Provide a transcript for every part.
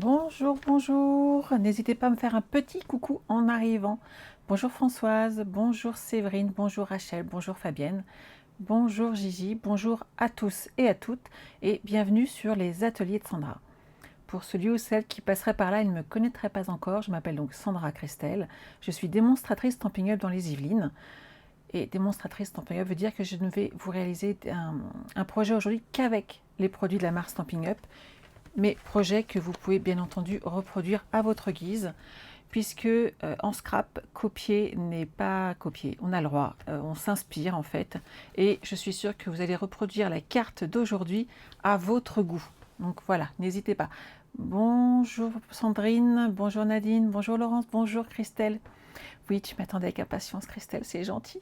Bonjour, bonjour. N'hésitez pas à me faire un petit coucou en arrivant. Bonjour Françoise, bonjour Séverine, bonjour Rachel, bonjour Fabienne, bonjour Gigi, bonjour à tous et à toutes et bienvenue sur les ateliers de Sandra. Pour celui ou celle qui passerait par là et ne me connaîtrait pas encore, je m'appelle donc Sandra Christelle. Je suis démonstratrice Stampin' Up dans les Yvelines. Et démonstratrice Stampin' Up veut dire que je ne vais vous réaliser un projet aujourd'hui qu'avec les produits de la marque Stampin' Up, mais projet que vous pouvez bien entendu reproduire à votre guise, puisque en scrap, copier n'est pas copier, on a le droit, on s'inspire en fait, et je suis sûre que vous allez reproduire la carte d'aujourd'hui à votre goût. Donc voilà, n'hésitez pas. Bonjour Sandrine, bonjour Nadine, bonjour Laurence, bonjour Christelle. Oui, tu m'attendais avec impatience Christelle, c'est gentil.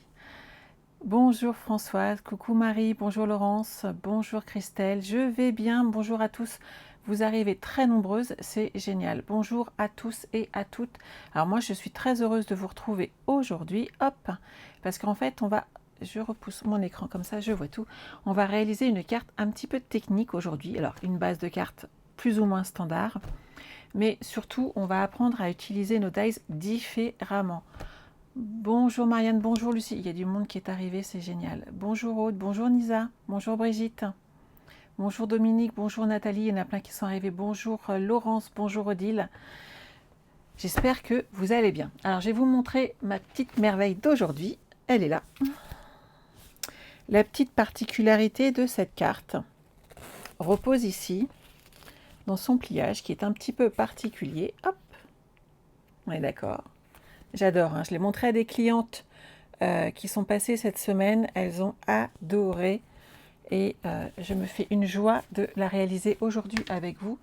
Bonjour Françoise, coucou Marie, bonjour Laurence, bonjour Christelle, je vais bien, bonjour à tous. Vous arrivez très nombreuses, c'est génial. Bonjour à tous et à toutes. Alors moi, je suis très heureuse de vous retrouver aujourd'hui. Hop, parce qu'en fait, je repousse mon écran comme ça, je vois tout. On va réaliser une carte un petit peu technique aujourd'hui. Alors, une base de carte plus ou moins standard, mais surtout, on va apprendre à utiliser nos dies différemment. Bonjour Marianne, bonjour Lucie. Il y a du monde qui est arrivé, c'est génial. Bonjour Aude, bonjour Nisa, bonjour Brigitte. Bonjour Dominique, bonjour Nathalie, il y en a plein qui sont arrivés. Bonjour Laurence, bonjour Odile. J'espère que vous allez bien. Alors je vais vous montrer ma petite merveille d'aujourd'hui. Elle est là. La petite particularité de cette carte repose ici, dans son pliage, qui est un petit peu particulier. Hop, on est d'accord. J'adore, hein. Je l'ai montré à des clientes qui sont passées cette semaine. Elles ont adoré. Et je me fais une joie de la réaliser aujourd'hui avec vous.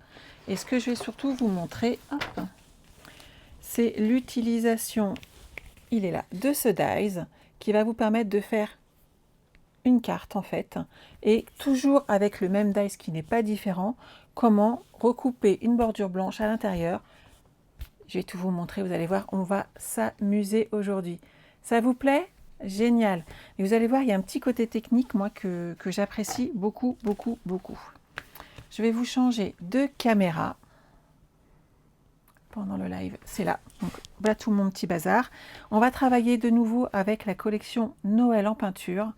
Et ce que je vais surtout vous montrer, c'est l'utilisation, il est là, de ce dies qui va vous permettre de faire une carte en fait. Et toujours avec le même dies qui n'est pas différent, comment recouper une bordure blanche à l'intérieur. Je vais tout vous montrer, vous allez voir, on va s'amuser aujourd'hui. Ça vous plaît ? Génial. Et vous allez voir, il y a un petit côté technique, moi, que j'apprécie beaucoup, beaucoup, beaucoup. Je vais vous changer de caméra pendant le live. C'est là. Donc, voilà tout mon petit bazar. On va travailler de nouveau avec la collection Noël en peinture.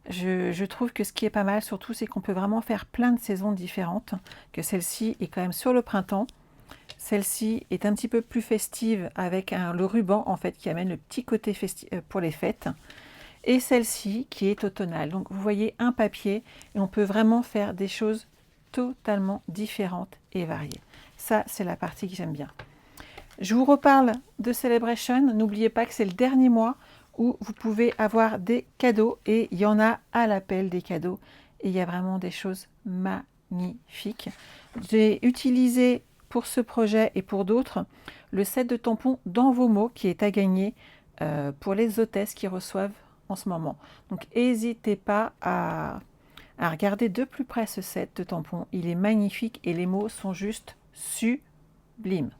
Je trouve que ce qui est pas mal, surtout, c'est qu'on peut vraiment faire plein de saisons différentes, que celle-ci est quand même sur le printemps. Celle-ci est un petit peu plus festive avec le ruban en fait qui amène le petit côté festif pour les fêtes. Et celle-ci qui est automnale. Donc vous voyez un papier et on peut vraiment faire des choses totalement différentes et variées. Ça, c'est la partie que j'aime bien. Je vous reparle de Celebration. N'oubliez pas que c'est le dernier mois où vous pouvez avoir des cadeaux et il y en a à l'appel des cadeaux. Et il y a vraiment des choses magnifiques. J'ai utilisé pour ce projet et pour d'autres le set de tampons dans vos mots qui est à gagner pour les hôtesses qui reçoivent en ce moment. Donc n'hésitez pas à regarder de plus près ce set de tampons. Il est magnifique et les mots sont juste sublimes.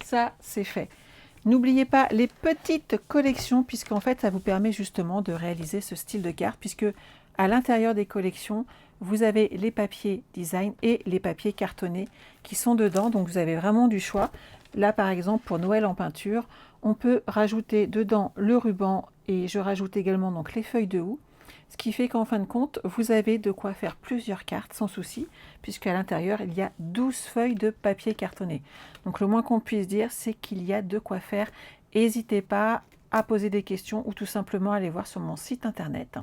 Ça, c'est fait. N'oubliez pas les petites collections, puisqu'en fait, ça vous permet justement de réaliser ce style de carte, puisque à l'intérieur des collections, vous avez les papiers design et les papiers cartonnés qui sont dedans. Donc, vous avez vraiment du choix. Là, par exemple, pour Noël en peinture, on peut rajouter dedans le ruban et je rajoute également donc les feuilles de houx. Ce qui fait qu'en fin de compte, vous avez de quoi faire plusieurs cartes sans souci, puisqu'à l'intérieur, il y a 12 feuilles de papier cartonné. Donc le moins qu'on puisse dire, c'est qu'il y a de quoi faire. N'hésitez pas à poser des questions ou tout simplement aller voir sur mon site internet.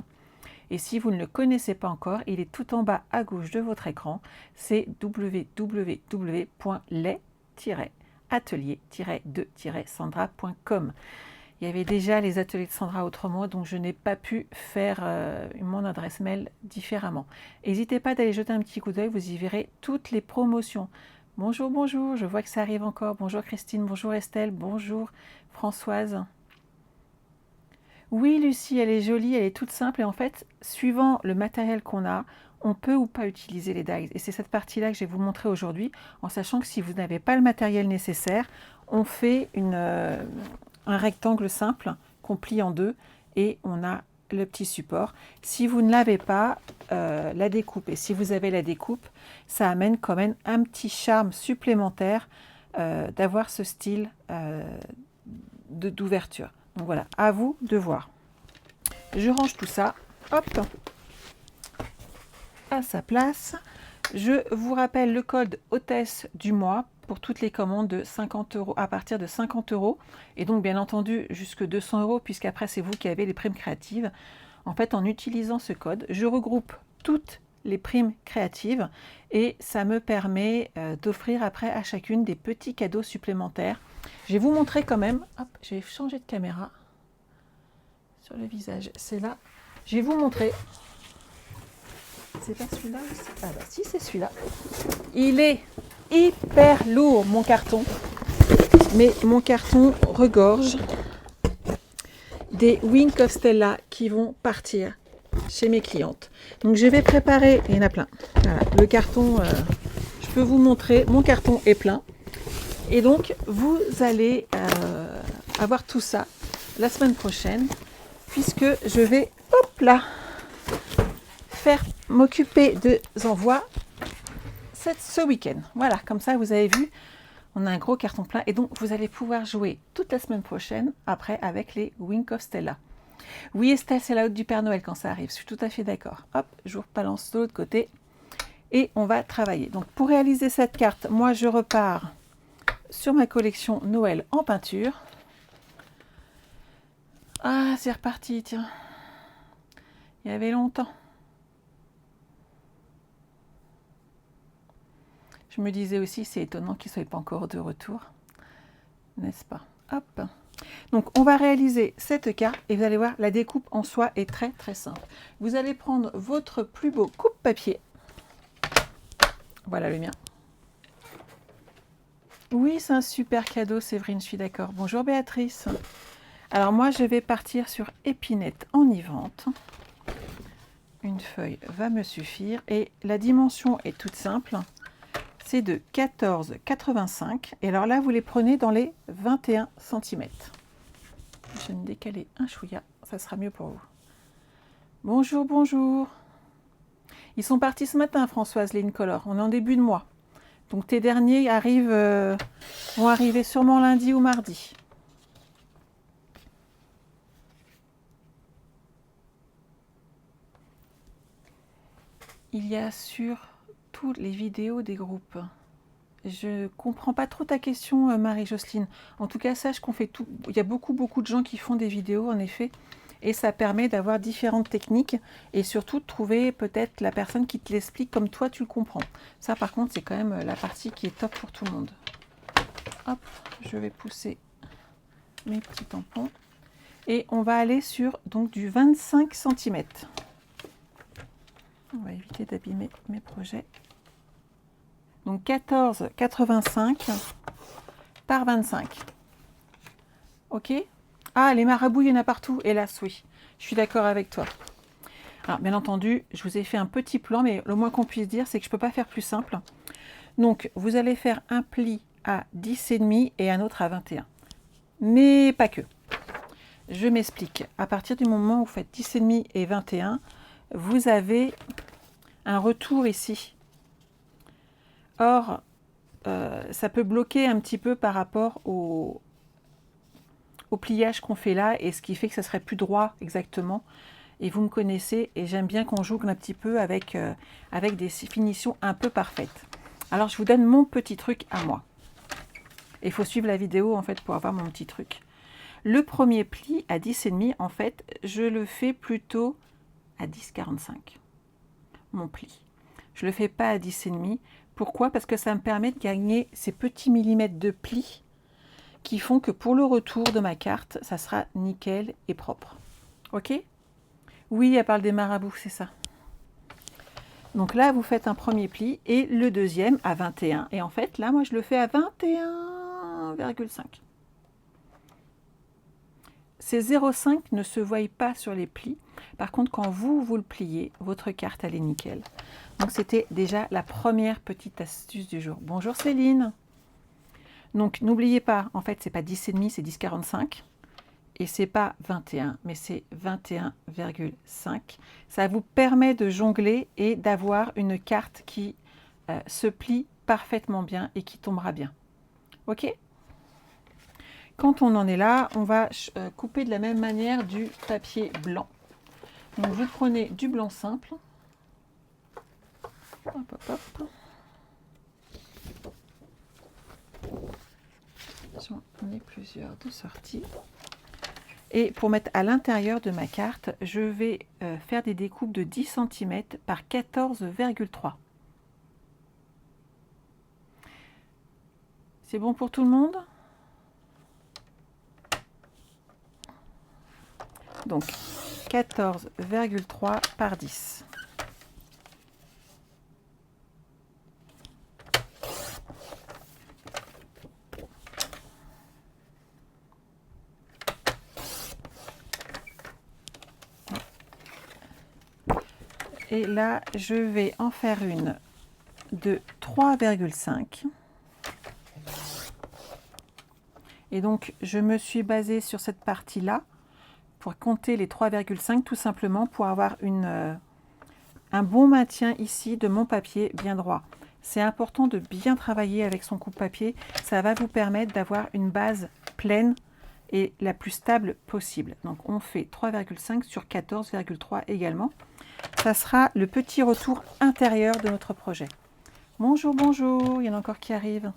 Et si vous ne le connaissez pas encore, il est tout en bas à gauche de votre écran. C'est www.les-ateliers-de-sandra.com. Il y avait déjà les ateliers de Sandra autrement, donc je n'ai pas pu faire mon adresse mail différemment. N'hésitez pas d'aller jeter un petit coup d'œil, vous y verrez toutes les promotions. Bonjour, bonjour, je vois que ça arrive encore. Bonjour Christine, bonjour Estelle, bonjour Françoise. Oui Lucie, elle est jolie, elle est toute simple et en fait, suivant le matériel qu'on a, on peut ou pas utiliser les dies. Et c'est cette partie-là que je vais vous montrer aujourd'hui, en sachant que si vous n'avez pas le matériel nécessaire, on fait un rectangle simple qu'on plie en deux et on a le petit support. Si vous ne l'avez pas, la découpe. Et si vous avez la découpe, ça amène quand même un petit charme supplémentaire d'avoir ce style d'ouverture. Donc voilà, à vous de voir. Je range tout ça, hop, à sa place. Je vous rappelle le code hôtesse du mois pour toutes les commandes de 50 € à partir de 50 €. Et donc, bien entendu, jusque 200 €, puisqu'après, c'est vous qui avez les primes créatives. En fait, en utilisant ce code, je regroupe toutes les primes créatives et ça me permet d'offrir après à chacune des petits cadeaux supplémentaires. Je vais vous montrer quand même. Hop, je vais changer de caméra sur le visage. C'est là. Je vais vous montrer. C'est pas celui-là aussi? Ah bah si, c'est celui-là. Il est hyper lourd, mon carton. Mais mon carton regorge des Wink of Stella qui vont partir chez mes clientes. Donc je vais préparer, il y en a plein. Voilà, le carton, je peux vous montrer, mon carton est plein. Et donc vous allez avoir tout ça la semaine prochaine, puisque je vais, hop là, m'occuper des envois ce week-end. Voilà, comme ça vous avez vu, on a un gros carton plein et donc vous allez pouvoir jouer toute la semaine prochaine après avec les Wink of Stella. Oui Estelle, c'est la haute du Père Noël quand ça arrive, je suis tout à fait d'accord. Hop, je vous rebalance de l'autre côté et on va travailler. Donc pour réaliser cette carte, moi je repars sur ma collection Noël en peinture. Ah, c'est reparti, tiens. Il y avait longtemps. Je me disais aussi, c'est étonnant qu'il ne soit pas encore de retour, n'est-ce pas? Hop. Donc, on va réaliser cette carte et vous allez voir, la découpe en soi est très très simple. Vous allez prendre votre plus beau coupe-papier. Voilà le mien. Oui, c'est un super cadeau, Séverine, je suis d'accord. Bonjour Béatrice. Alors moi, je vais partir sur épinette enivrante. Une feuille va me suffire et la dimension est toute simple. C'est de 14,85 et alors là vous les prenez dans les 21 cm. Je vais me décaler un chouïa, ça sera mieux pour vous. Bonjour, bonjour. Ils sont partis ce matin, Françoise, les Incolor. On est en début de mois. Donc tes derniers vont arriver sûrement lundi ou mardi. Il y a sur toutes les vidéos des groupes. Je comprends pas trop ta question, Marie-Jocelyne. En tout cas, sache qu'on fait tout. Il y a beaucoup de gens qui font des vidéos, en effet. Et ça permet d'avoir différentes techniques et surtout de trouver peut-être la personne qui te l'explique comme toi tu le comprends. Ça, par contre, c'est quand même la partie qui est top pour tout le monde. Hop, je vais pousser mes petits tampons. Et on va aller sur donc du 25 cm. On va éviter d'abîmer mes projets. Donc 14,85 par 25. Ok? Ah, les marabouts, il y en a partout. Hélas, oui. Je suis d'accord avec toi. Alors, bien entendu, je vous ai fait un petit plan, mais le moins qu'on puisse dire, c'est que je ne peux pas faire plus simple. Donc, vous allez faire un pli à 10,5 et un autre à 21. Mais pas que. Je m'explique. À partir du moment où vous faites 10,5 et 21, vous avez un retour ici. Or, ça peut bloquer un petit peu par rapport au pliage qu'on fait là, et ce qui fait que ça serait plus droit exactement. Et vous me connaissez, et j'aime bien qu'on joue un petit peu avec des finitions un peu parfaites. Alors, je vous donne mon petit truc à moi. Il faut suivre la vidéo, en fait, pour avoir mon petit truc. Le premier pli à 10,5, en fait, je le fais plutôt à 10,45. Mon pli. Je ne le fais pas à 10,5. Pourquoi? Parce que ça me permet de gagner ces petits millimètres de pli qui font que pour le retour de ma carte, ça sera nickel et propre. Ok? Oui, elle parle des marabouts, c'est ça. Donc là, vous faites un premier pli et le deuxième à 21. Et en fait, là, moi, je le fais à 21,5. Ces 0,5 ne se voient pas sur les plis. Par contre, quand vous le pliez, votre carte, elle est nickel. Donc, c'était déjà la première petite astuce du jour. Bonjour Céline. Donc, n'oubliez pas, en fait, c'est pas 10,5, c'est 10,45. et c'est pas 21, mais c'est 21,5. Ça vous permet de jongler et d'avoir une carte qui se plie parfaitement bien et qui tombera bien. Ok? Quand on en est là, on va couper de la même manière du papier blanc. Donc vous prenez du blanc simple. Hop, hop, hop. J'en ai plusieurs de sortie. Et pour mettre à l'intérieur de ma carte, je vais faire des découpes de 10 cm par 14,3. C'est bon pour tout le monde? Donc 14,3 par 10. Et là, je vais en faire une de 3,5. Et donc, je me suis basée sur cette partie-là pour compter les 3,5, tout simplement pour avoir un bon maintien ici de mon papier bien droit. C'est important de bien travailler avec son coupe-papier. Ça va vous permettre d'avoir une base pleine et la plus stable possible. Donc, on fait 3,5 sur 14,3 également. Ça sera le petit retour intérieur de notre projet. Bonjour, bonjour, il y en a encore qui arrivent.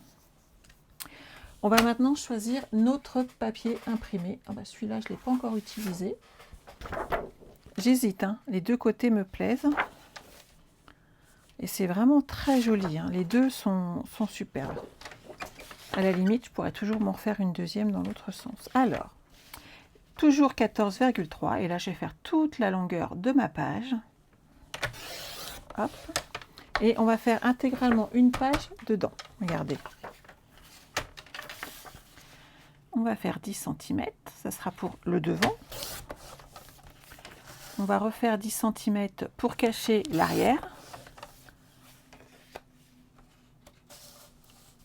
On va maintenant choisir notre papier imprimé. Ah bah celui-là, je ne l'ai pas encore utilisé. J'hésite, hein. Les deux côtés me plaisent. Et c'est vraiment très joli, hein. Les deux sont superbes. À la limite, je pourrais toujours m'en refaire une deuxième dans l'autre sens. Alors, toujours 14,3. Et là, je vais faire toute la longueur de ma page. Hop. Et on va faire intégralement une page dedans. Regardez. On va faire 10 cm. Ça sera pour le devant. On va refaire 10 cm pour cacher l'arrière.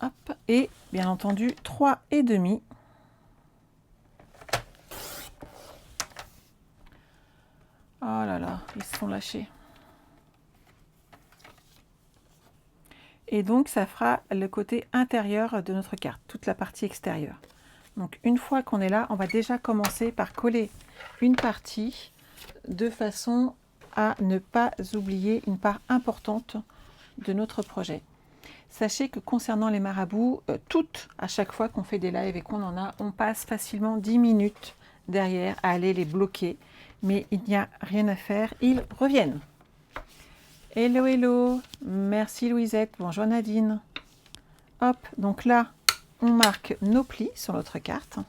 Hop. Et bien entendu, 3,5. Oh là là, ils se sont lâchés. Et donc, ça fera le côté intérieur de notre carte, toute la partie extérieure. Donc, une fois qu'on est là, on va déjà commencer par coller une partie de façon à ne pas oublier une part importante de notre projet. Sachez que concernant les marabouts, toutes, à chaque fois qu'on fait des lives et qu'on en a, on passe facilement 10 minutes derrière à aller les bloquer. Mais il n'y a rien à faire, ils reviennent. Hello, hello, merci Louisette, bonjour Nadine. Hop, donc là, on marque nos plis sur notre carte.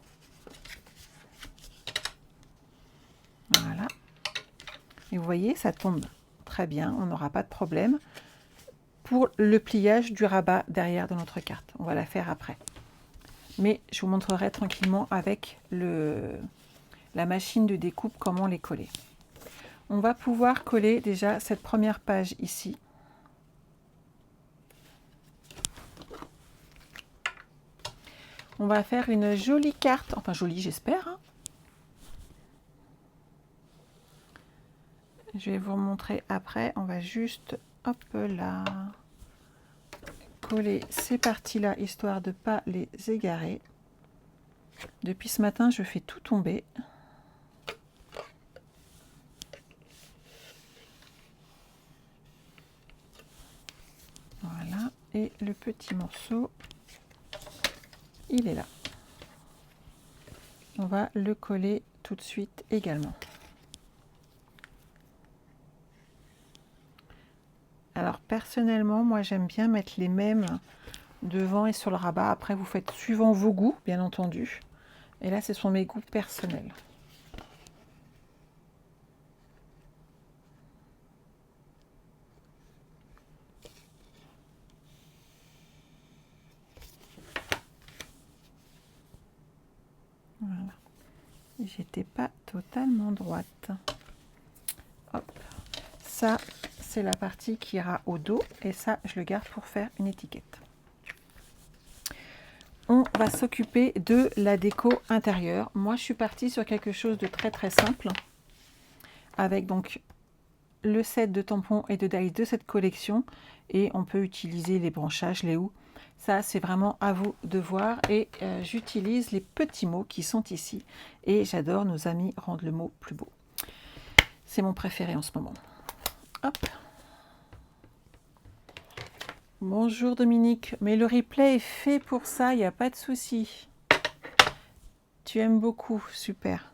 Voilà. Et vous voyez, ça tombe très bien, on n'aura pas de problème. Pour le pliage du rabat derrière de notre carte, on va la faire après. Mais je vous montrerai tranquillement avec la machine de découpe comment les coller. On va pouvoir coller déjà cette première page ici. On va faire une jolie carte, enfin jolie j'espère. Hein. Je vais vous montrer après. On va juste, hop là, coller ces parties-là, histoire de ne pas les égarer. Depuis ce matin, je fais tout tomber. Voilà, et le petit morceau, il est là. On va le coller tout de suite également. Alors personnellement, moi j'aime bien mettre les mêmes devant et sur le rabat. Après vous faites suivant vos goûts, bien entendu. Et là ce sont mes goûts personnels. Voilà. J'étais pas totalement droite. Hop. Ça, c'est la partie qui ira au dos. Et ça, je le garde pour faire une étiquette. on va s'occuper de la déco intérieure. Moi, je suis partie sur quelque chose de très très simple, avec donc le set de tampons et de dies de cette collection, et on peut utiliser les branchages, les houes. Ça, c'est vraiment à vous de voir, et j'utilise les petits mots qui sont ici, et j'adore nos amis rendent le mot plus beau. C'est mon préféré en ce moment. Hop. Bonjour Dominique, mais le replay est fait pour ça, il n'y a pas de souci. Tu aimes beaucoup, super.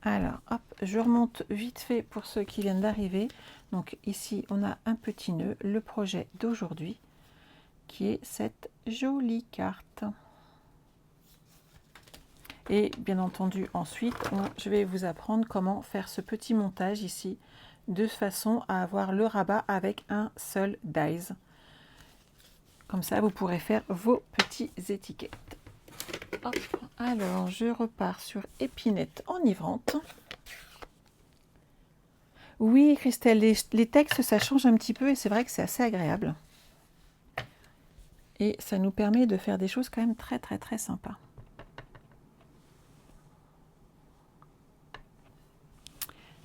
Alors, hop, je remonte vite fait pour ceux qui viennent d'arriver. Donc ici, on a un petit nœud, le projet d'aujourd'hui, qui est cette jolie carte. Et bien entendu, ensuite, je vais vous apprendre comment faire ce petit montage ici, de façon à avoir le rabat avec un seul dies. Comme ça, vous pourrez faire vos petites étiquettes. Hop. Alors, je repars sur Épinette enivrante. Oui, Christelle, les textes, ça change un petit peu et c'est vrai que c'est assez agréable. Et ça nous permet de faire des choses quand même très, très, très sympas.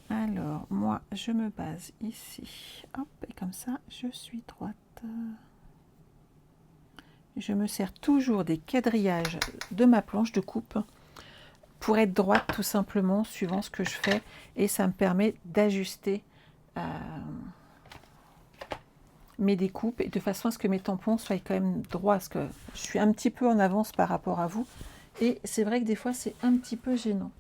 Alors, moi, je me base ici. Hop, et comme ça, je suis droite. Je me sers toujours des quadrillages de ma planche de coupe pour être droite tout simplement, suivant ce que je fais. Et ça me permet d'ajuster mes découpes et de façon à ce que mes tampons soient quand même droits. Parce que je suis un petit peu en avance par rapport à vous. Et c'est vrai que des fois, c'est un petit peu gênant.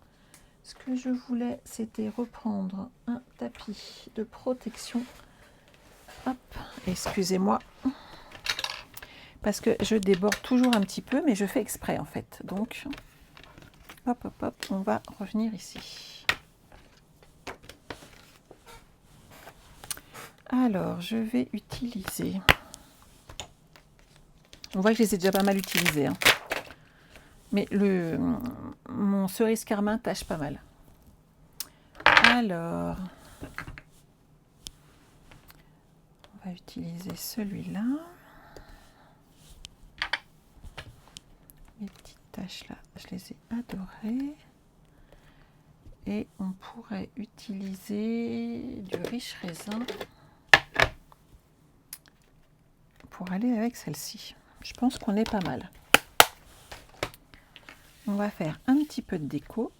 Ce que je voulais, c'était reprendre un tapis de protection. Hop, excusez-moi. Parce que je déborde toujours un petit peu, mais je fais exprès en fait. Donc, hop, hop, hop, on va revenir ici. Alors, je vais utiliser... On voit que je les ai déjà pas mal utilisés. Hein. Mais mon cerise carmin tâche pas mal. Alors, on va utiliser celui-là. Les petites taches là, je les ai adorées. Et on pourrait utiliser du riche raisin pour aller avec celle-ci. Je pense qu'on est pas mal. On va faire un petit peu de déco.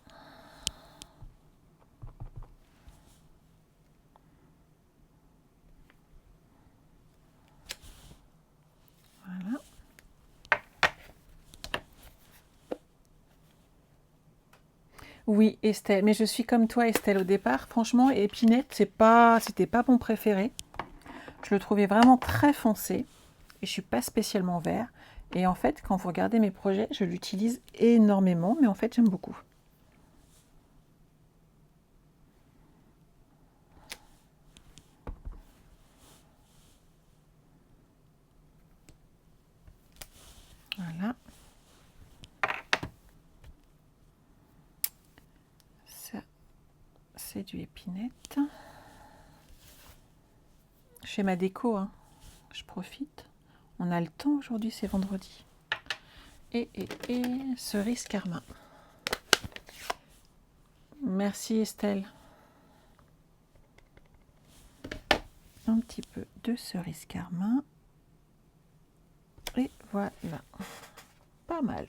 Voilà. Oui, Estelle, mais je suis comme toi, Estelle, au départ. Franchement, Épinette, c'était pas mon préféré. Je le trouvais vraiment très foncé et je suis pas spécialement vert. Et en fait, quand vous regardez mes projets, je l'utilise énormément, mais en fait, j'aime beaucoup. Voilà. Ça, c'est du Épinette. Je fais ma déco, hein. Je profite. On a le temps aujourd'hui, c'est vendredi. Et cerise carmin. Merci Estelle. Un petit peu de cerise carmin. Et voilà. Pas mal.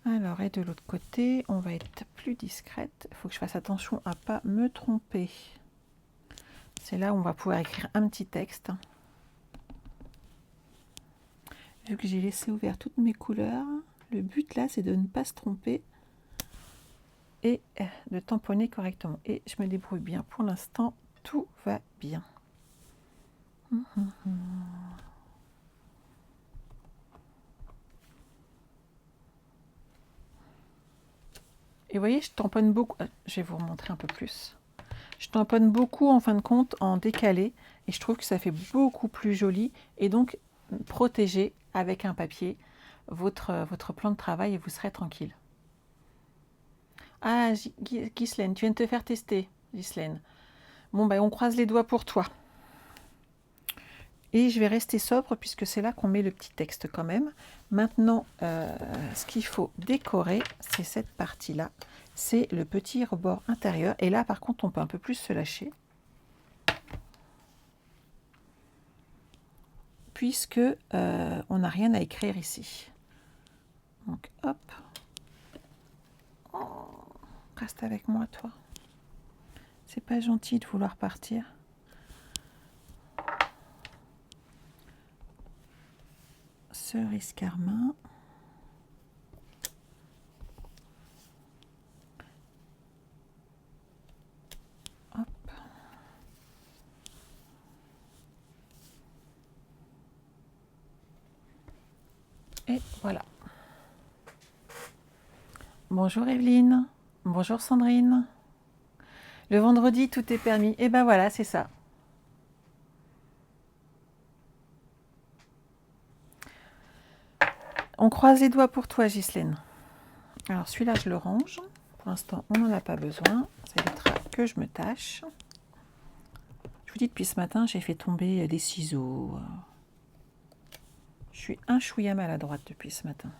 Alors, et de l'autre côté, on va être plus discrète. Il faut que je fasse attention à ne pas me tromper. C'est là où on va pouvoir écrire un petit texte. Vu que j'ai laissé ouvert toutes mes couleurs, le but là, c'est de ne pas se tromper et de tamponner correctement. Et je me débrouille bien. Pour l'instant, tout va bien. Et vous voyez, je tamponne beaucoup. Je vais vous remontrer un peu plus. Je tamponne beaucoup en fin de compte en décalé et je trouve que ça fait beaucoup plus joli et donc protéger avec un papier votre plan de travail et vous serez tranquille. Ah, Ghislaine, tu viens de te faire tester, Ghislaine. Bon, ben, on croise les doigts pour toi. Et je vais rester sobre puisque c'est là qu'on met le petit texte quand même. Maintenant, ce qu'il faut décorer, c'est cette partie-là. C'est le petit rebord intérieur. Et là, par contre, on peut un peu plus se lâcher. Puisque on n'a rien à écrire ici. Donc, hop. Oh, reste avec moi, toi. C'est pas gentil de vouloir partir. Cerise carmin. Hop. Et voilà. Bonjour Evelyne. Bonjour Sandrine. Le vendredi, tout est permis. Et ben voilà, c'est ça. On croise les doigts pour toi, Ghislaine. Alors celui-là, je le range. Pour l'instant, on n'en a pas besoin. Ça évitera que je me tâche. Je vous dis, depuis ce matin, j'ai fait tomber des ciseaux. Je suis un chouïa maladroite depuis ce matin.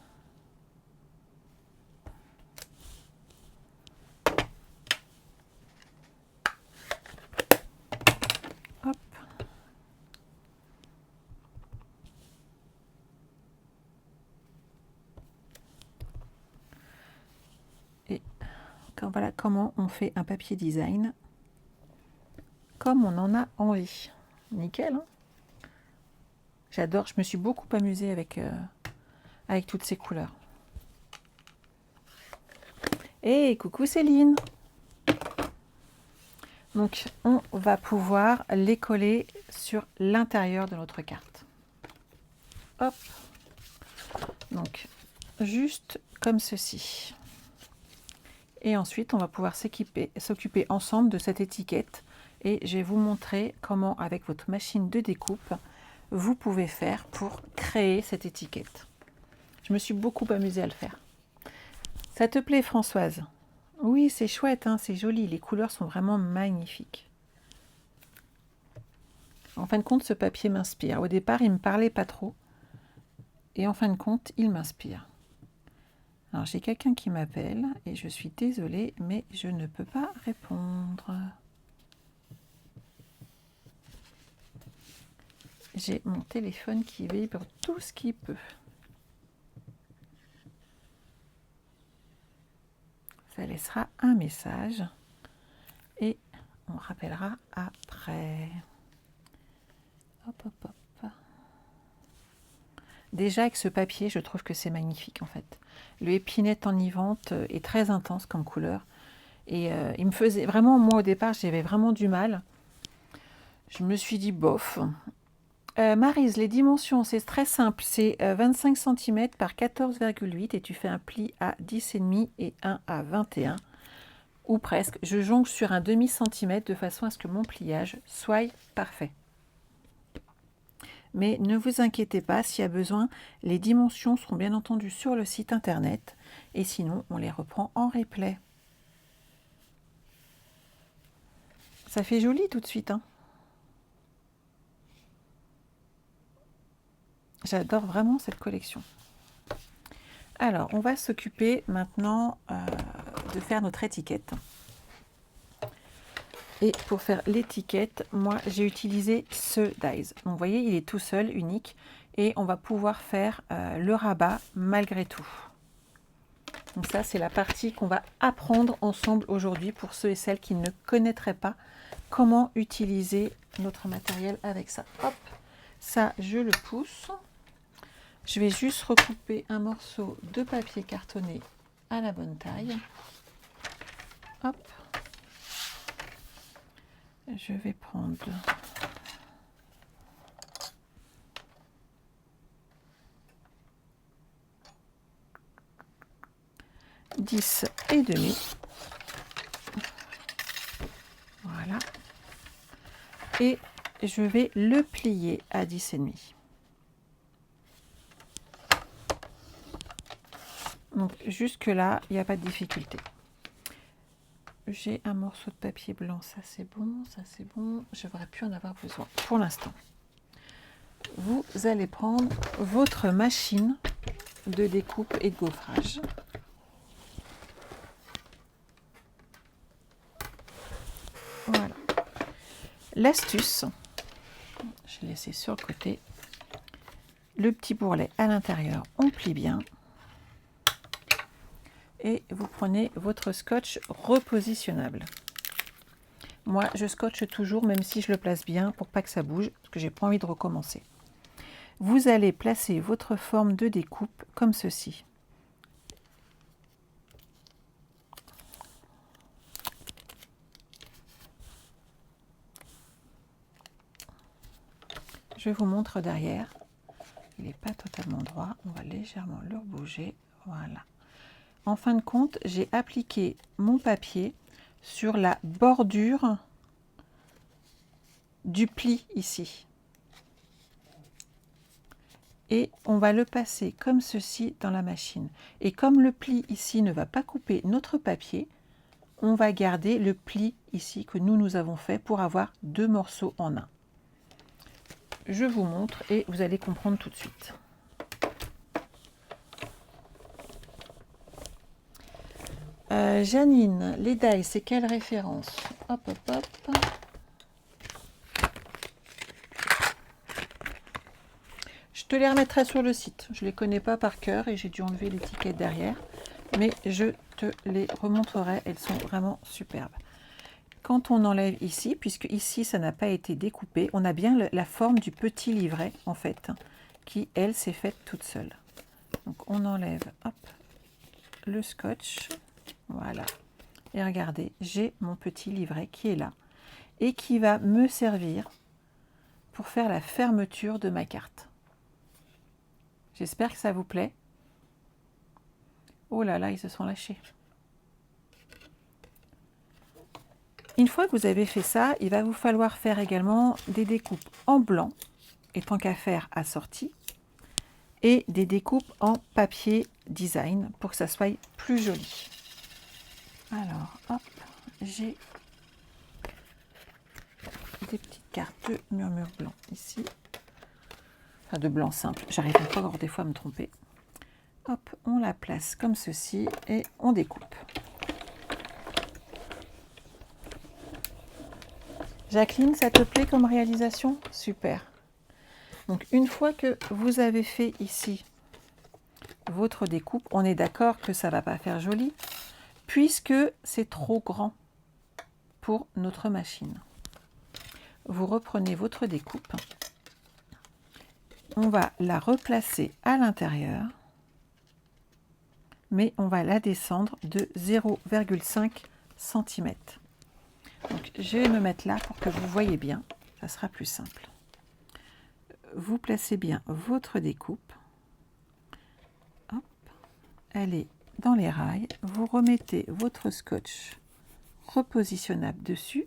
Hop. Et voilà comment on fait un papier design comme on en a envie. Nickel, hein? J'adore, je me suis beaucoup amusée avec toutes ces couleurs. Et coucou Céline! Donc on va pouvoir les coller sur l'intérieur de notre carte. Hop! Donc juste comme ceci. Et ensuite on va pouvoir s'occuper ensemble de cette étiquette. Et je vais vous montrer comment, avec votre machine de découpe, vous pouvez faire pour créer cette étiquette. Je me suis beaucoup amusée à le faire. Ça te plaît, Françoise? Oui, c'est chouette, hein, c'est joli. Les couleurs sont vraiment magnifiques. En fin de compte, ce papier m'inspire. Au départ, il ne me parlait pas trop. Et en fin de compte, il m'inspire. Alors, j'ai quelqu'un qui m'appelle et je suis désolée, mais je ne peux pas répondre. J'ai mon téléphone qui vibre tout ce qu'il peut. Ça laissera un message et on rappellera après. Hop, hop, hop. Déjà, avec ce papier, je trouve que c'est magnifique en fait. Le épinette enivante est très intense comme couleur. Et il me faisait vraiment, moi au départ, j'avais vraiment du mal. Je me suis dit, bof. Maryse, les dimensions, c'est très simple. C'est 25 cm par 14,8 et tu fais un pli à 10,5 et un à 21. Ou presque. Je jongle sur un demi-centimètre de façon à ce que mon pliage soit parfait. Mais ne vous inquiétez pas, s'il y a besoin, les dimensions seront bien entendu sur le site internet. Et sinon, on les reprend en replay. Ça fait joli tout de suite, hein. J'adore vraiment cette collection. Alors, on va s'occuper maintenant de faire notre étiquette. Et pour faire l'étiquette, moi, j'ai utilisé ce dies. Donc, vous voyez, il est tout seul, unique. Et on va pouvoir faire le rabat malgré tout. Donc ça, c'est la partie qu'on va apprendre ensemble aujourd'hui pour ceux et celles qui ne connaîtraient pas comment utiliser notre matériel avec ça. Hop, ça, je le pousse. Je vais juste recouper un morceau de papier cartonné à la bonne taille. Hop. Je vais prendre dix et demi. Voilà. Et je vais le plier à 10 et demi. Donc jusque là, il n'y a pas de difficulté. J'ai un morceau de papier blanc, ça c'est bon, ça c'est bon. Je n'aurais pu en avoir besoin pour l'instant. vous allez prendre votre machine de découpe et de gaufrage. Voilà. L'astuce, je l'ai laissé sur le côté. Le petit bourrelet à l'intérieur, on plie bien. Et vous prenez votre scotch repositionnable. Moi, je scotche toujours, même si je le place bien, pour pas que ça bouge, parce que j'ai pas envie de recommencer. Vous allez placer votre forme de découpe comme ceci. Je vous montre derrière. Il n'est pas totalement droit. On va légèrement le bouger. Voilà. En fin de compte, j'ai appliqué mon papier sur la bordure du pli ici. Et on va le passer comme ceci dans la machine. Et comme le pli ici ne va pas couper notre papier, on va garder le pli ici que nous avons fait pour avoir deux morceaux en un. Je vous montre et vous allez comprendre tout de suite. Janine, les die, c'est quelle référence? Hop, hop, hop. Je te les remettrai sur le site. Je ne les connais pas par cœur et j'ai dû enlever l'étiquette derrière. Mais je te les remontrerai. Elles sont vraiment superbes. Quand on enlève ici, puisque ici ça n'a pas été découpé, on a bien la forme du petit livret en fait, qui elle s'est faite toute seule. Donc on enlève hop, le scotch. Voilà. Et regardez, j'ai mon petit livret qui est là et qui va me servir pour faire la fermeture de ma carte. J'espère que ça vous plaît. Oh là là, ils se sont lâchés. Une fois que vous avez fait ça, il va vous falloir faire également des découpes en blanc, et tant qu'à faire assorties, et des découpes en papier design pour que ça soit plus joli. Alors, hop, j'ai des petites cartes de murmure blanc ici. Enfin, de blanc simple. J'arrive encore des fois à me tromper. Hop, on la place comme ceci et on découpe. Jacqueline, ça te plaît comme réalisation? Super. Donc, une fois que vous avez fait ici votre découpe, on est d'accord que ça ne va pas faire joli, puisque c'est trop grand pour notre machine. Vous reprenez votre découpe. On va la replacer à l'intérieur, mais on va la descendre de 0,5 cm. Donc, je vais me mettre là pour que vous voyez bien, ça sera plus simple. Vous placez bien votre découpe. Hop, elle est dans les rails. Vous remettez votre scotch repositionnable dessus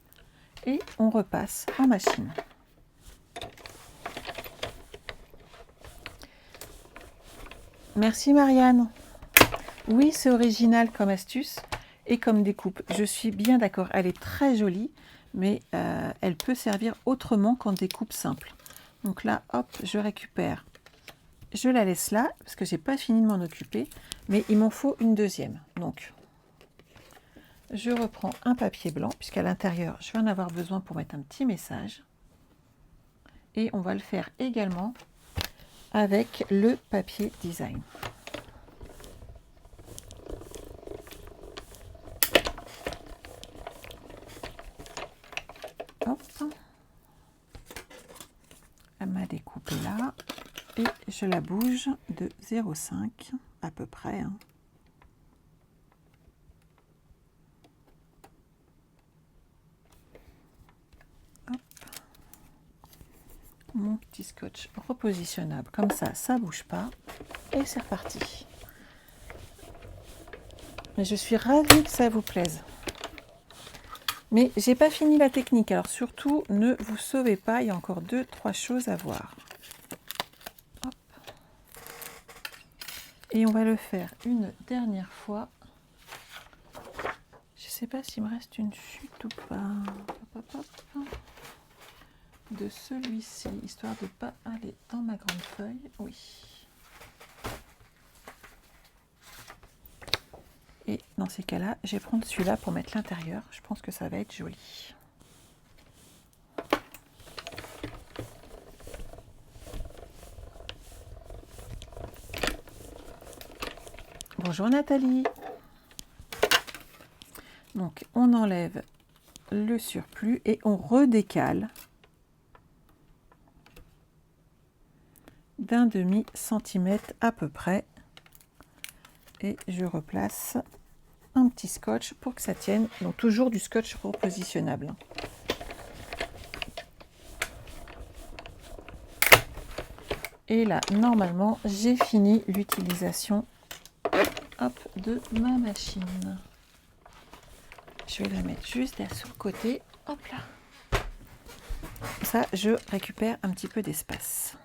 et on repasse en machine. Merci Marianne. Oui, c'est original comme astuce et comme découpe. Je suis bien d'accord, elle est très jolie, mais elle peut servir autrement qu'en découpe simple. Donc là, hop, je récupère. Je la laisse là, parce que j'ai pas fini de m'en occuper, mais il m'en faut une deuxième. Donc, je reprends un papier blanc, puisqu'à l'intérieur, je vais en avoir besoin pour mettre un petit message. Et on va le faire également avec le papier design. Hop. Ma découpe est là. Et je la bouge de 0,5 à peu près. Hein. Hop. Mon petit scotch repositionnable, comme ça bouge pas. Et c'est reparti. Mais je suis ravie que ça vous plaise. Mais j'ai pas fini la technique, alors surtout ne vous sauvez pas, il y a encore 2-3 choses à voir. Hop. Et on va le faire une dernière fois. Je sais pas s'il me reste une chute ou pas. Hop, hop, hop. de celui-ci, histoire de ne pas aller dans ma grande feuille. Oui. Et dans ces cas-là, je vais prendre celui-là pour mettre l'intérieur. Je pense que ça va être joli. Bonjour Nathalie. Donc on enlève le surplus et on redécale d'un demi-centimètre à peu près. Et je replace un petit scotch pour que ça tienne. Donc toujours du scotch repositionnable. Et là, normalement, j'ai fini l'utilisation de ma machine. Je vais la mettre juste là sur le côté. Hop là. Ça, je récupère un petit peu d'espace.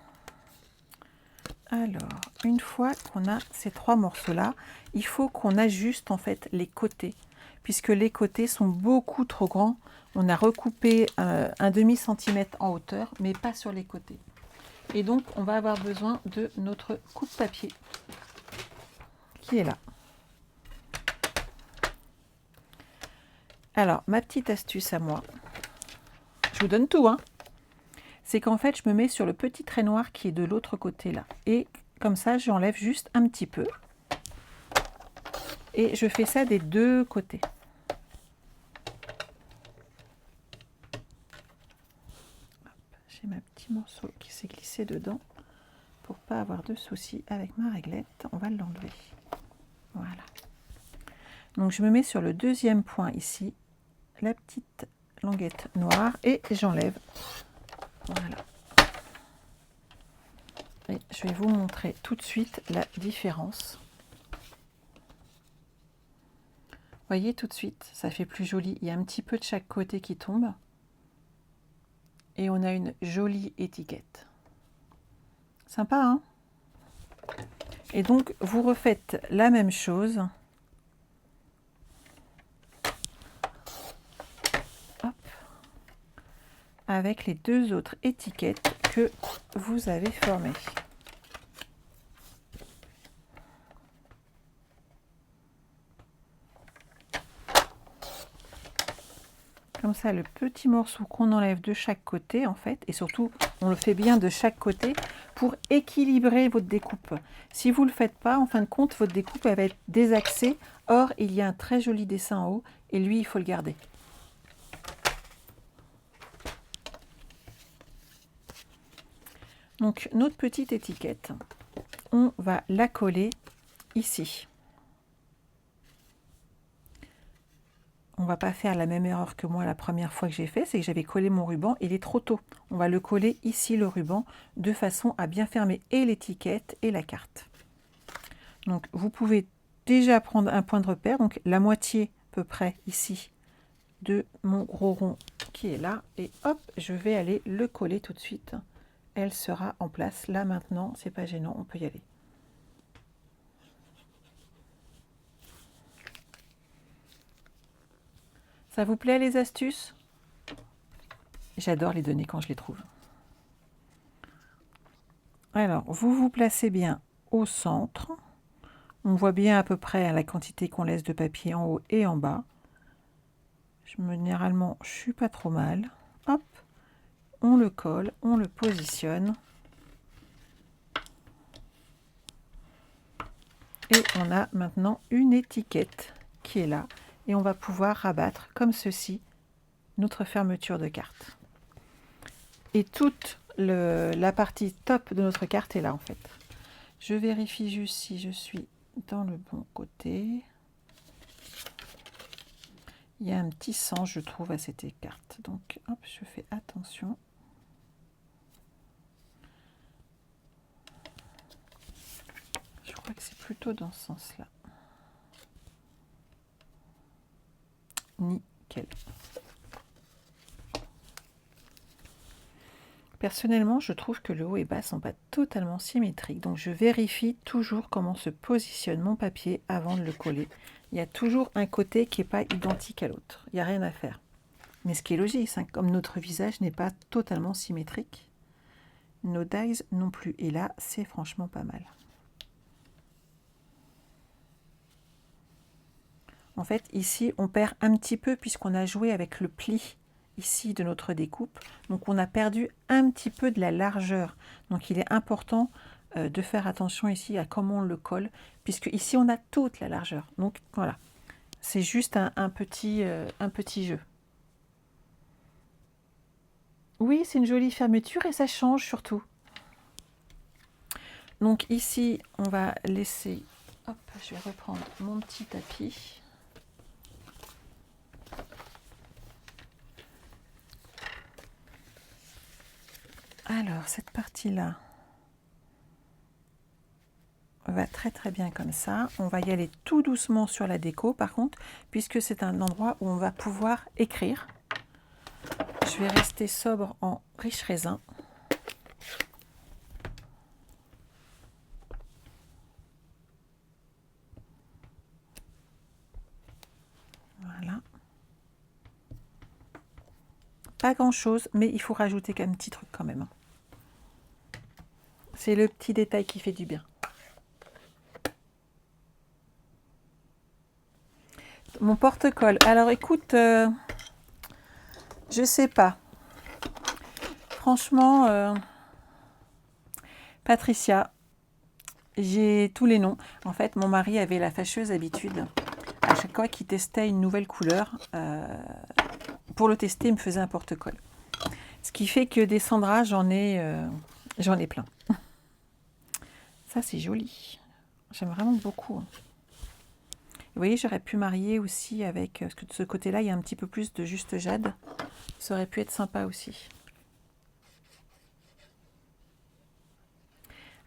Alors, une fois qu'on a ces trois morceaux-là, il faut qu'on ajuste en fait les côtés, puisque les côtés sont beaucoup trop grands. On a recoupé un demi-centimètre en hauteur, mais pas sur les côtés. Et donc, on va avoir besoin de notre coupe-papier, qui est là. Alors, ma petite astuce à moi, je vous donne tout, hein, c'est qu'en fait, je me mets sur le petit trait noir qui est de l'autre côté là. Et comme ça, j'enlève juste un petit peu. Et je fais ça des deux côtés. J'ai ma petit morceau qui s'est glissé dedans. Pour pas avoir de soucis avec ma réglette, on va l'enlever. Voilà. Donc je me mets sur le deuxième point ici, la petite languette noire, et j'enlève. Voilà. Et je vais vous montrer tout de suite la différence. Voyez tout de suite, ça fait plus joli. Il y a un petit peu de chaque côté qui tombe. Et on a une jolie étiquette. Sympa, hein? Et donc, vous refaites la même chose. Hop. Avec les deux autres étiquettes que vous avez formées. Comme ça, le petit morceau qu'on enlève de chaque côté, en fait, et surtout, on le fait bien de chaque côté pour équilibrer votre découpe. Si vous ne le faites pas, en fin de compte, votre découpe elle va être désaxée. Or, il y a un très joli dessin en haut, et lui, il faut le garder. Donc, notre petite étiquette, on va la coller ici. On va pas faire la même erreur que moi la première fois que j'ai fait, c'est que j'avais collé mon ruban, il est trop tôt. On va le coller ici, le ruban, de façon à bien fermer et l'étiquette et la carte. Donc vous pouvez déjà prendre un point de repère, donc la moitié à peu près ici de mon gros rond qui est là, et hop, je vais aller le coller tout de suite. Elle sera en place là maintenant, c'est pas gênant, on peut y aller. Ça vous plaît les astuces? J'adore les donner quand je les trouve. Alors, vous vous placez bien au centre. On voit bien à peu près la quantité qu'on laisse de papier en haut et en bas. Généralement, je suis pas trop mal. Hop, on le colle, on le positionne. Et on a maintenant une étiquette qui est là. Et on va pouvoir rabattre comme ceci notre fermeture de carte. Et toute la partie top de notre carte est là en fait. Je vérifie juste si je suis dans le bon côté. Il y a un petit sens, je trouve, à cette carte. Donc, hop, je fais attention. Je crois que c'est plutôt dans ce sens-là. Nickel. Personnellement, je trouve que le haut et bas sont pas totalement symétriques, donc je vérifie toujours comment se positionne mon papier avant de le coller. Il y a toujours un côté qui n'est pas identique à l'autre, il n'y a rien à faire. Mais ce qui est logique, hein, comme notre visage n'est pas totalement symétrique, nos dies non plus. Et là, c'est franchement pas mal. En fait, ici, on perd un petit peu puisqu'on a joué avec le pli ici de notre découpe. Donc, on a perdu un petit peu de la largeur. Donc, il est important de faire attention ici à comment on le colle, puisque ici, on a toute la largeur. Donc, voilà. C'est juste un petit jeu. Oui, c'est une jolie fermeture et ça change surtout. Donc, ici, on va laisser... Hop, je vais reprendre mon petit tapis. Alors, cette partie-là va très très bien comme ça. On va y aller tout doucement sur la déco, par contre, puisque c'est un endroit où on va pouvoir écrire. Je vais rester sobre en riche raisin. Voilà. Pas grand-chose, mais il faut rajouter un petit truc quand même. C'est le petit détail qui fait du bien. Mon porte-colle. Alors écoute, je sais pas. Franchement, Patricia, j'ai tous les noms. En fait, mon mari avait la fâcheuse habitude, à chaque fois qu'il testait une nouvelle couleur, pour le tester, il me faisait un porte-colle. Ce qui fait que des Sandra, j'en ai plein. Ça, c'est joli. J'aime vraiment beaucoup. Vous voyez, j'aurais pu marier aussi avec... Parce que de ce côté-là, il y a un petit peu plus de juste jade. Ça aurait pu être sympa aussi.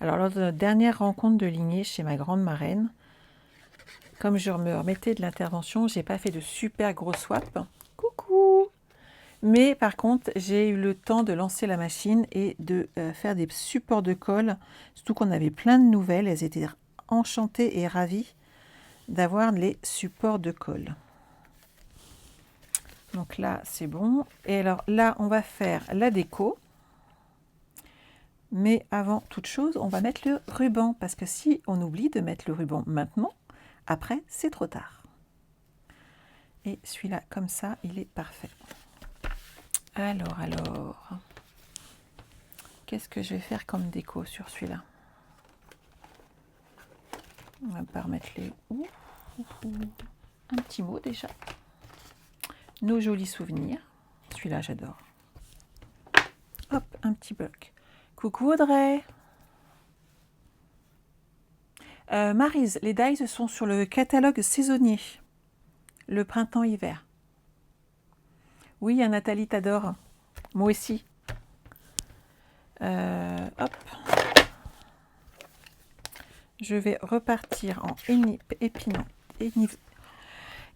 Alors, lors de notre dernière rencontre de lignée chez ma grande marraine, comme je me remettais de l'intervention, j'ai pas fait de super gros swap. Coucou! Mais par contre, j'ai eu le temps de lancer la machine et de faire des supports de colle. Surtout qu'on avait plein de nouvelles. Elles étaient enchantées et ravies d'avoir les supports de colle. Donc là, c'est bon. Et alors là, on va faire la déco. Mais avant toute chose, on va mettre le ruban. Parce que si on oublie de mettre le ruban maintenant, après, c'est trop tard. Et celui-là, comme ça, il est parfait. Alors, qu'est-ce que je vais faire comme déco sur celui-là? On va pas remettre les... Un petit mot déjà. Nos jolis souvenirs. Celui-là, j'adore. Hop, un petit bloc. Coucou Audrey. Maryse, les dies sont sur le catalogue saisonnier. Le printemps-hiver. Oui, Nathalie t'adore. Moi aussi. Hop. Je vais repartir en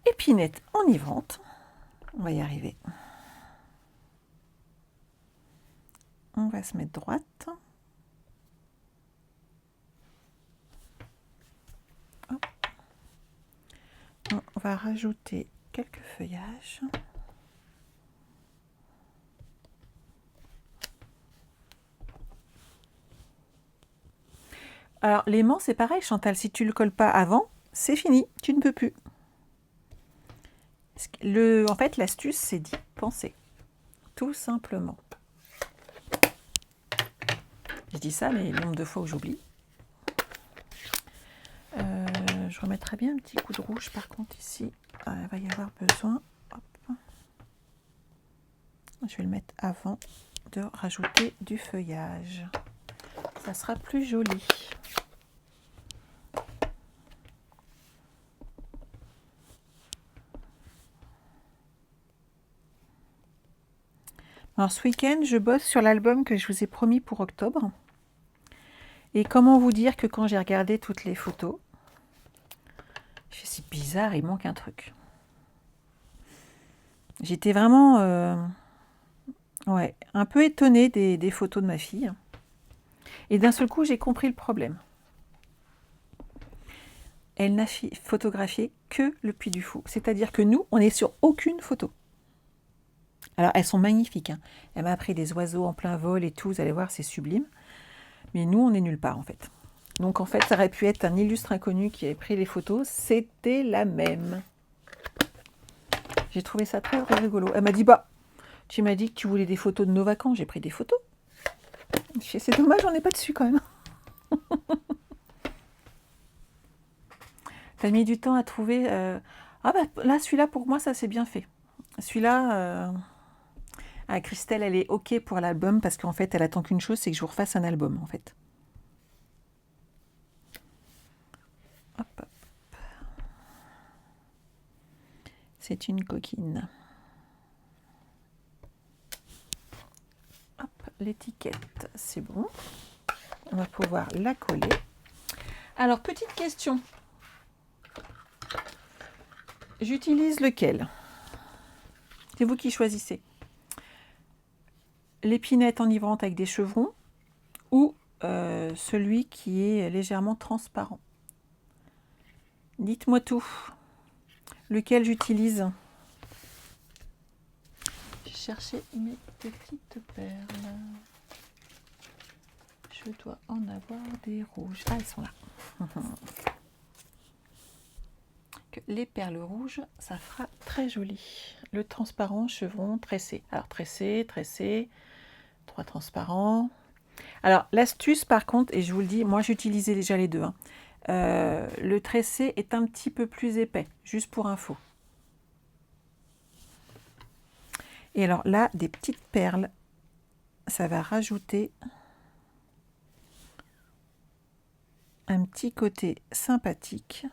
épinette enivrante. On va y arriver. On va se mettre droite. Hop. On va rajouter quelques feuillages. Alors, l'aimant, c'est pareil, Chantal. Si tu ne le colles pas avant, c'est fini. Tu ne peux plus. En fait, l'astuce, c'est d'y penser. Tout simplement. Je dis ça, mais le nombre de fois où j'oublie. Je remettrai bien un petit coup de rouge, par contre, ici. Il va y avoir besoin. Hop. Je vais le mettre avant de rajouter du feuillage. Ça sera plus joli. Alors ce week-end, je bosse sur l'album que je vous ai promis pour octobre. Et comment vous dire que quand j'ai regardé toutes les photos, c'est bizarre, il manque un truc. J'étais vraiment un peu étonnée des photos de ma fille. Et d'un seul coup, j'ai compris le problème. Elle n'a photographié que le Puy du Fou. C'est-à-dire que nous, on n'est sur aucune photo. Alors, elles sont magnifiques, hein. Elle m'a pris des oiseaux en plein vol et tout. Vous allez voir, c'est sublime. Mais nous, on est nulle part, en fait. Donc, en fait, ça aurait pu être un illustre inconnu qui avait pris les photos. C'était la même. J'ai trouvé ça très, très rigolo. Elle m'a dit, bah, tu m'as dit que tu voulais des photos de nos vacances. J'ai pris des photos. C'est dommage, j'en ai pas dessus, quand même. T'as mis du temps à trouver... Ah bah, là, celui-là, pour moi, ça s'est bien fait. Celui-là... Christelle, elle est OK pour l'album parce qu'en fait, elle attend qu'une chose, c'est que je vous refasse un album, en fait. Hop, hop. C'est une coquine. Hop, l'étiquette, c'est bon. On va pouvoir la coller. Alors, petite question. J'utilise lequel? C'est vous qui choisissez. L'épinette enivrante avec des chevrons ou celui qui est légèrement transparent. Dites-moi tout. Lequel j'utilise? J'ai cherché mes petites perles. Je dois en avoir des rouges. Ah, elles sont là. Les perles rouges, ça fera très joli. Le transparent, chevron, tressé. Alors, tressé, tressé, 3 transparents. Alors, l'astuce, par contre, et je vous le dis, moi, j'utilisais déjà les deux. Hein. Le tressé est un petit peu plus épais, juste pour info. Et alors là, des petites perles, ça va rajouter un petit côté sympathique.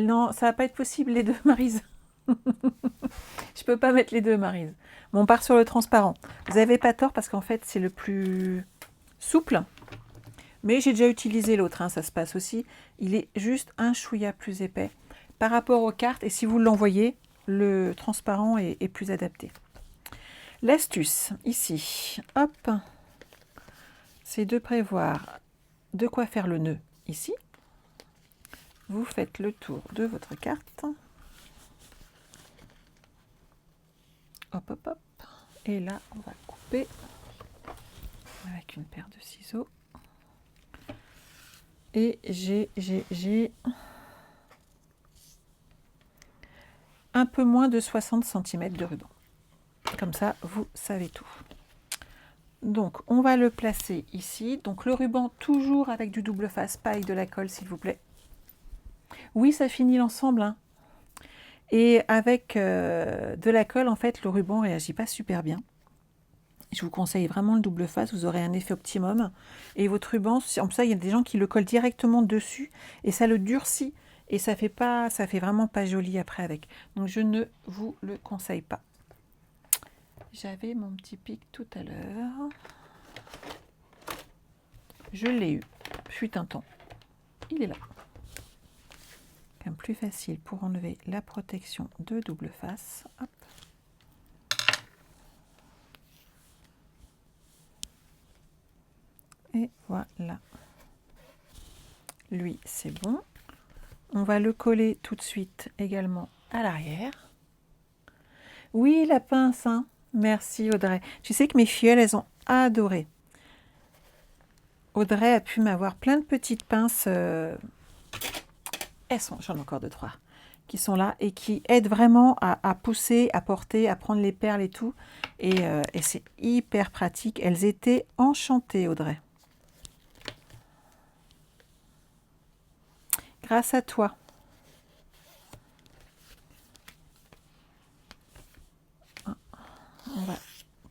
Non, ça va pas être possible les deux, Maryse. Je peux pas mettre les deux, Maryse. Bon, on part sur le transparent. Vous n'avez pas tort parce qu'en fait, c'est le plus souple. Mais j'ai déjà utilisé l'autre, hein, ça se passe aussi. Il est juste un chouïa plus épais par rapport aux cartes. Et si vous l'envoyez, le transparent est plus adapté. L'astuce, ici, hop, c'est de prévoir de quoi faire le nœud ici. Vous faites le tour de votre carte. Hop, hop, hop. Et là, on va couper avec une paire de ciseaux. Et j'ai un peu moins de 60 cm de ruban. Comme ça, vous savez tout. Donc, on va le placer ici. Donc, le ruban, toujours avec du double face, pas avec de la colle, s'il vous plaît. Oui, ça finit l'ensemble. Hein. Et avec de la colle, en fait, le ruban ne réagit pas super bien. Je vous conseille vraiment le double face, vous aurez un effet optimum. Et votre ruban, en ça, il y a des gens qui le collent directement dessus et ça le durcit. Et ça fait vraiment pas joli après avec. Donc, je ne vous le conseille pas. J'avais mon petit pic tout à l'heure. Je l'ai eu. Fut un temps. Il est là. Quand même plus facile pour enlever la protection de double face. Hop. Et voilà. Lui, c'est bon. On va le coller tout de suite également à l'arrière. Oui, la pince, hein. Merci Audrey. Tu sais que mes filleules, elles ont adoré. Audrey a pu m'avoir plein de petites pinces. J'en ai encore 2, 3, qui sont là et qui aident vraiment à pousser, à porter, à prendre les perles et tout. Et c'est hyper pratique. Elles étaient enchantées, Audrey. Grâce à toi. On va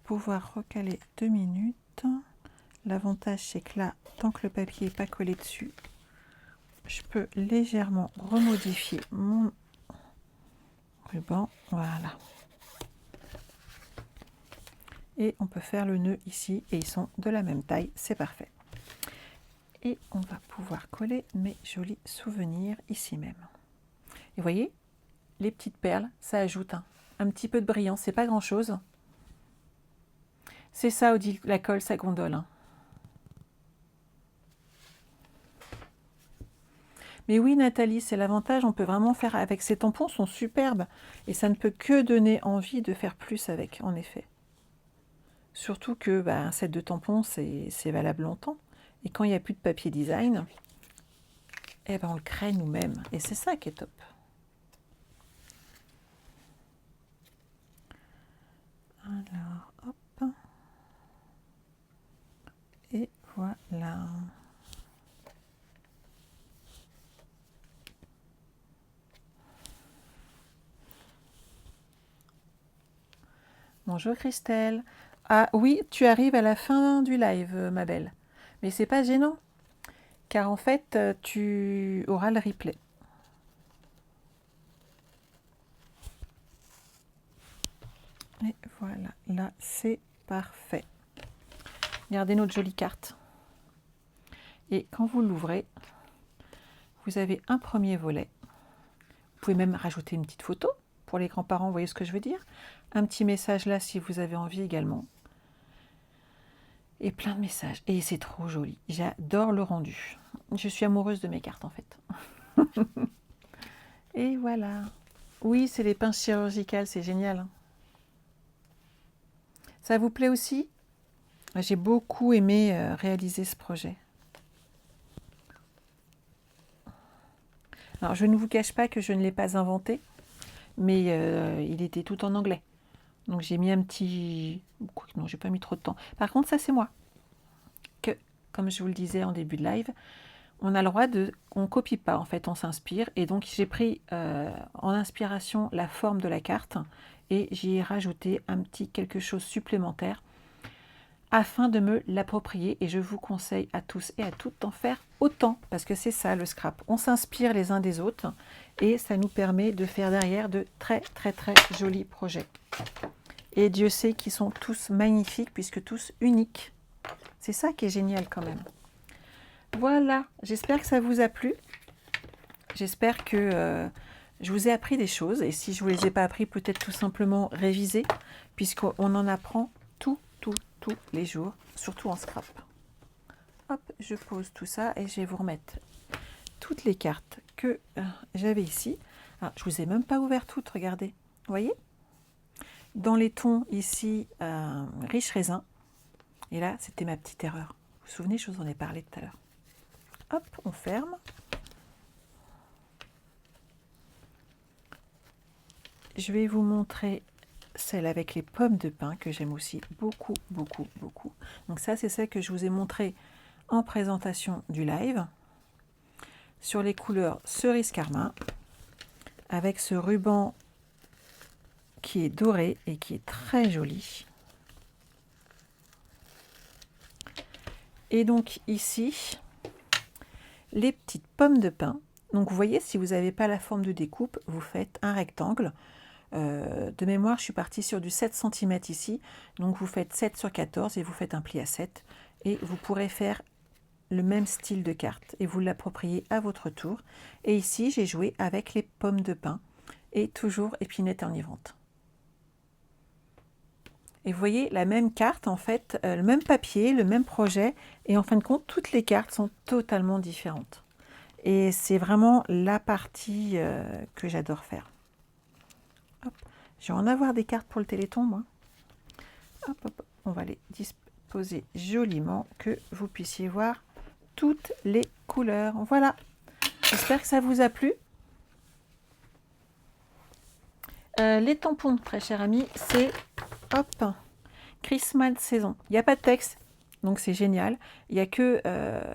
pouvoir recaler 2 minutes. L'avantage, c'est que là, tant que le papier n'est pas collé dessus, je peux légèrement remodifier mon ruban. Voilà. Et on peut faire le nœud ici. Et ils sont de la même taille. C'est parfait. Et on va pouvoir coller mes jolis souvenirs ici même. Et vous voyez, les petites perles, ça ajoute un petit peu de brillant. C'est pas grand-chose. C'est ça, Odile, la colle, ça gondole. Hein. Mais oui, Nathalie, c'est l'avantage, on peut vraiment faire avec. Ces tampons sont superbes et ça ne peut que donner envie de faire plus avec, en effet. Surtout que bah, un set de tampons, c'est valable longtemps. Et quand il n'y a plus de papier design, eh ben, on le crée nous-mêmes. Et c'est ça qui est top. Alors, hop. Et voilà. Bonjour Christelle. Ah oui, tu arrives à la fin du live, ma belle. Mais c'est pas gênant, car en fait, tu auras le replay. Et voilà, là, c'est parfait. Regardez notre jolie carte. Et quand vous l'ouvrez, vous avez un premier volet. Vous pouvez même rajouter une petite photo pour les grands-parents, vous voyez ce que je veux dire? Un petit message là si vous avez envie également. Et plein de messages. Et c'est trop joli. J'adore le rendu. Je suis amoureuse de mes cartes en fait. Et voilà. Oui, c'est les pinces chirurgicales, c'est génial. Ça vous plaît aussi? J'ai beaucoup aimé réaliser ce projet. Alors, je ne vous cache pas que je ne l'ai pas inventé, mais il était tout en anglais. Donc, j'ai mis un petit... Non, j'ai pas mis trop de temps. Par contre, ça, c'est moi. Que, comme je vous le disais en début de live, on a le droit de... On ne copie pas, en fait, on s'inspire. Et donc, j'ai pris en inspiration la forme de la carte et j'y ai rajouté un petit quelque chose supplémentaire afin de me l'approprier. Et je vous conseille à tous et à toutes d'en faire autant, parce que c'est ça le scrap. On s'inspire les uns des autres et ça nous permet de faire derrière de très très très jolis projets. Et Dieu sait qu'ils sont tous magnifiques puisque tous uniques. C'est ça qui est génial quand même. Voilà, j'espère que ça vous a plu. J'espère que je vous ai appris des choses. Et si je ne vous les ai pas appris, peut-être tout simplement réviser, puisqu'on en apprend tous les jours, surtout en scrap. Hop, je pose tout ça et je vais vous remettre toutes les cartes que j'avais ici. Alors, je ne vous ai même pas ouvert toutes, regardez. Vous voyez? Dans les tons ici, riche raisin. Et là, c'était ma petite erreur. Vous vous souvenez, je vous en ai parlé tout à l'heure. Hop, on ferme. Je vais vous montrer celle avec les pommes de pin que j'aime aussi beaucoup. Donc ça, c'est celle que je vous ai montrée en présentation du live. Sur les couleurs cerise carmin, avec ce ruban qui est doré et qui est très joli. Et donc ici, les petites pommes de pin. Donc vous voyez, si vous n'avez pas la forme de découpe, vous faites un rectangle. De mémoire, je suis partie sur du 7 cm ici. Donc vous faites 7 sur 14 et vous faites un pli à 7. Et vous pourrez faire le même style de carte et vous l'appropriez à votre tour. Et ici, j'ai joué avec les pommes de pin et toujours épinette enivrante. Et vous voyez, la même carte, en fait, le même papier, le même projet, et en fin de compte, toutes les cartes sont totalement différentes. Et c'est vraiment la partie que j'adore faire. Hop. Je vais en avoir des cartes pour le Téléthon, moi. Hop, hop, on va les disposer joliment, que vous puissiez voir toutes les couleurs. Voilà, j'espère que ça vous a plu. Les tampons, très cher ami, c'est hop, Christmas saison. Il n'y a pas de texte, donc c'est génial. Il n'y a que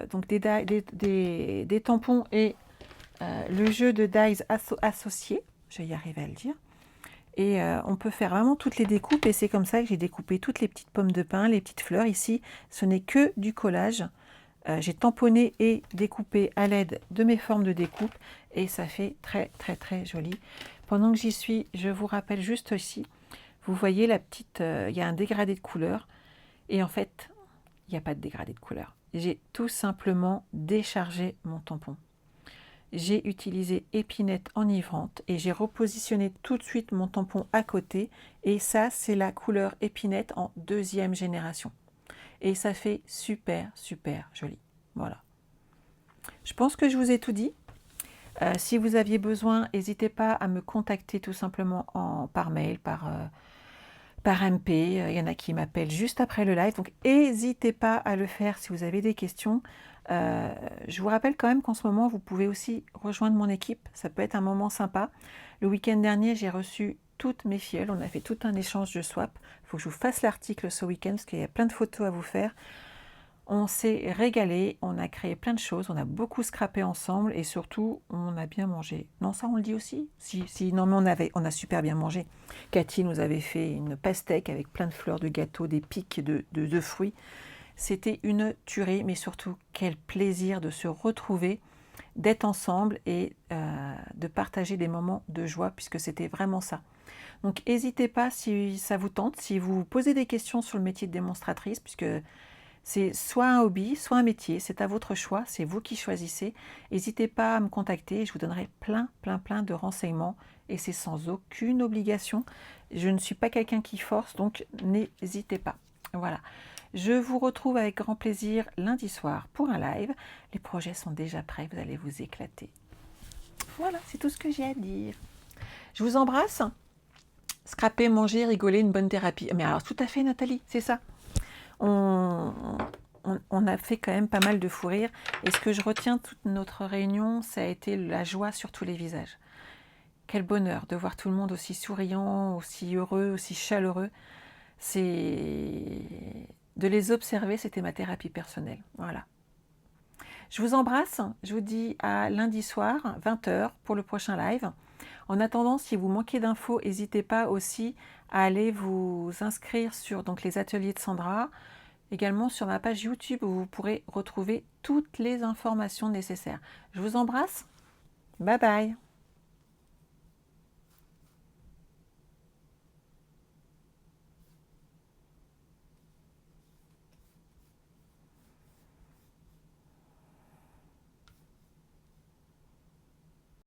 donc des tampons et le jeu de dies associés. Je vais y arriver à le dire. Et on peut faire vraiment toutes les découpes et c'est comme ça que j'ai découpé toutes les petites pommes de pin, les petites fleurs. Ici, ce n'est que du collage. J'ai tamponné et découpé à l'aide de mes formes de découpe et ça fait très très très joli. Pendant que j'y suis, je vous rappelle juste ici, vous voyez la petite, il y a un dégradé de couleur et en fait, il n'y a pas de dégradé de couleur. J'ai tout simplement déchargé mon tampon. J'ai utilisé épinette enivrante et j'ai repositionné tout de suite mon tampon à côté et ça, c'est la couleur épinette en 2e génération. Et ça fait super, super joli. Voilà. Je pense que je vous ai tout dit. Si vous aviez besoin, n'hésitez pas à me contacter tout simplement par mail, par MP. Il y en a qui m'appellent juste après le live, donc n'hésitez pas à le faire si vous avez des questions. Je vous rappelle quand même qu'en ce moment, vous pouvez aussi rejoindre mon équipe. Ça peut être un moment sympa. Le week-end dernier, j'ai reçu toutes mes filleules. On a fait tout un échange de swap. Il faut que je vous fasse l'article ce week-end parce qu'il y a plein de photos à vous faire. On s'est régalé, on a créé plein de choses, on a beaucoup scrappé ensemble et surtout, on a bien mangé. Non, ça on le dit aussi? Si, non mais on a super bien mangé. Cathy nous avait fait une pastèque avec plein de fleurs de gâteau, des pics de fruits. C'était une tuerie, mais surtout, quel plaisir de se retrouver, d'être ensemble et de partager des moments de joie, puisque c'était vraiment ça. Donc n'hésitez pas si ça vous tente, si vous vous posez des questions sur le métier de démonstratrice, puisque c'est soit un hobby, soit un métier, c'est à votre choix, c'est vous qui choisissez. N'hésitez pas à me contacter, je vous donnerai plein de renseignements et c'est sans aucune obligation. Je ne suis pas quelqu'un qui force, donc n'hésitez pas. Voilà. Je vous retrouve avec grand plaisir lundi soir pour un live. Les projets sont déjà prêts, vous allez vous éclater. Voilà, c'est tout ce que j'ai à dire. Je vous embrasse. Scraper, manger, rigoler, une bonne thérapie. Mais alors tout à fait Nathalie, c'est ça. On a fait quand même pas mal de fou rire. Et ce que je retiens de toute notre réunion, ça a été la joie sur tous les visages. Quel bonheur de voir tout le monde aussi souriant, aussi heureux, aussi chaleureux. De les observer, c'était ma thérapie personnelle. Voilà. Je vous embrasse. Je vous dis à lundi soir, 20 h, pour le prochain live. En attendant, si vous manquez d'infos, n'hésitez pas aussi à aller vous inscrire sur les ateliers de Sandra, également sur ma page YouTube où vous pourrez retrouver toutes les informations nécessaires. Je vous embrasse. Bye bye.